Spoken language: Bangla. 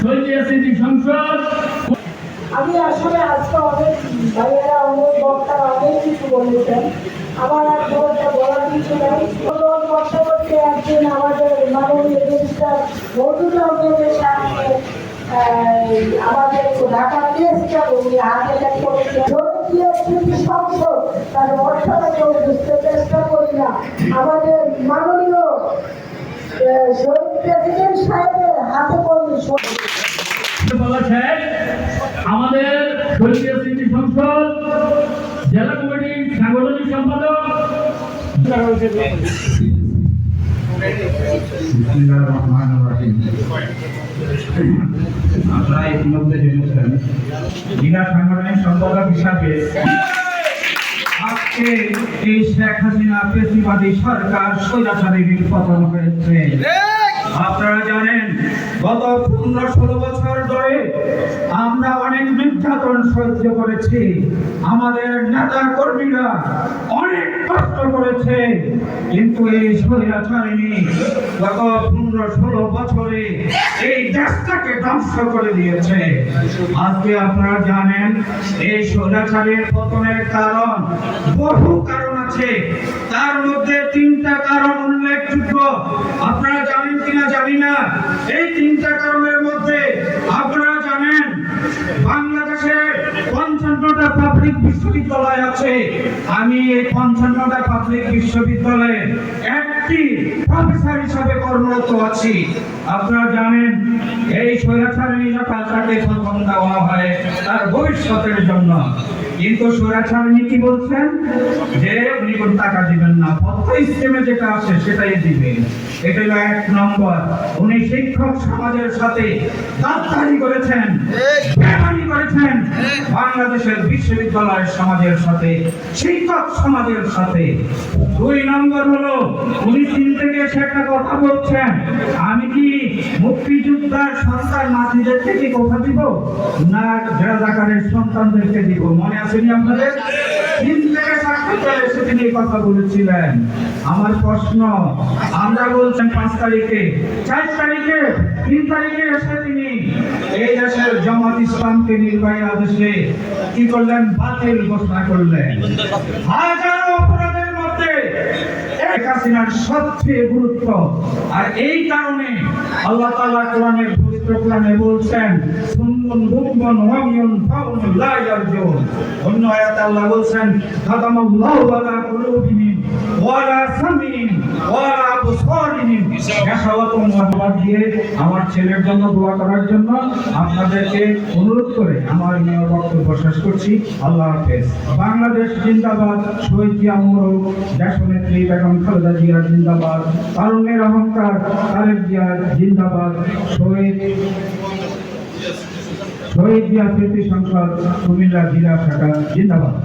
সংসদ। আমি আসলে আজকে অনেক ভাইয়েরা অনেক বক্তারা অনেক কিছু বলেছেন, আমার আর বলতে বলার কিছু নাই। বক্তব্যে একদিন আমাদের মাননীয় মিনিস্টার মওদুদ আহমেদের সামনে আমাদের ঢাকা কেসটা উনি হাতে করেছেন। সংসদ তার অর্থটাকে বুঝতে চেষ্টা করি না। আমাদের মাননীয় শহীদ প্রেসিডেন্ট সাহেবের হাতে বলেছেন আমাদের শহীদ স্মৃতি সংসদ জেলা কমিটির সাংগঠনিক সম্পাদক। আপনারা ইতিমধ্যে জেনেছেন জেলা সাংগঠনিক সম্পাদক হিসাবে আজকে এই শেখ হাসিনা পেশিবাদী সরকার স্বৈরাচারীর পতন হয়েছে। আপনারা জানেন গত 15-16 বছর ধরে আমরা অনেক নির্যাতন সহ্য করেছি, আমাদের নেতা কর্মীরা অনেক কষ্ট করেছে, কিন্তু এই স্বৈরাচারী গত 15-16 বছরে এই দেশটাকে ধ্বংস করে দিয়েছে। আজকে আপনারা জানেন এই স্বৈরাচারীর পতনের কারণ বহু কারণ আছে, তার মধ্যে 3টা কারণ উল্লেখযোগ্য। আপনারা জানেন কিনা জানি না, এই 3টা কারণের মধ্যে আপনারা জানেন বাংলাদেশে 55টা পাবলিক বিশ্ববিদ্যালয় আছে। আমি এই 55টা পাবলিক বিশ্ববিদ্যালয়ে একটি প্রফেসর হিসাবে কর্মরত আছি। আপনারা জানেন এই স্বৈরাচারী তাকে সম্মান দেওয়া হয় তার ভবিষ্যতের জন্য, কিন্তু স্বৈরাচারী কি বলছেন যে উনি কোন টাকা দিবেন না, পথ স্কিমে যেটা আছে সেটাই দিবেন। এটা হলো 1 নম্বর। উনি শিক্ষক সমাজের সাথে গাদ্দারি করেছেন, বেমানি করেছেন, বাংলাদেশের বিশ্ববিদ্যালয় সমাজের সাথে, শিক্ষক সমাজের সাথে। 2 নম্বর হলো উনি চীন থেকে এসে একটা কথা বলছেন, আমি কি মুক্তিযোদ্ধার সন্তান নাতিদেরকে কি কথা দিব না রাজাকারের সন্তানদেরকে দিব? মনে আসেনি আপনাদের? চীন থেকে সাক্ষাৎকার এসে তিনি কথা বলেছিলেন। আমার প্রশ্ন, আমরা বলছেন 5 তারিখে, 4 তারিখে, 3 তারিখে এসে তিনি এই দেশের জামাত ইসলামকে নির্বাহী আদেশে কি করলেন? বাতিল ঘোষণা করলেন। হাজারো অপরাধের মধ্যে শেখ হাসিনার সবচেয়ে গুরুত্ব, আর এই কারণে আল্লাহ তাআলা কোরআনের পবিত্র কোরআনে বলছেন সুম্মুন বুকমুন ওয়ামিয়ুন ফাউন লা ইয়ারজুন। অন্য আয়াতে আল্লাহ বলছেন খাতামাল্লাহু আলা কুলুবিহিম ওয়া লা সামিহিম ওয়া লা আবসারিহিম। গাশাওয়াতুন ওয়া দিয়ে আমার ছেলের জন্য দোয়া করার জন্য আপনাদেরকে অনুরোধ করে আমার বক্তব্য শেষ করছি। আল্লাহ হাফেজ। বাংলাদেশ জিন্দাবাদ। শহীদ জিয়া মোড়ক, দেশনেত্রী বেগম খালেদা জিয়া জিন্দাবাদ। তারুণ্যের অহংকার তারেক জিয়া জিন্দাবাদ। শহীদ জিয়া স্মৃতি সংসদ কুমিল্লা জেলা শাখা জিন্দাবাদ।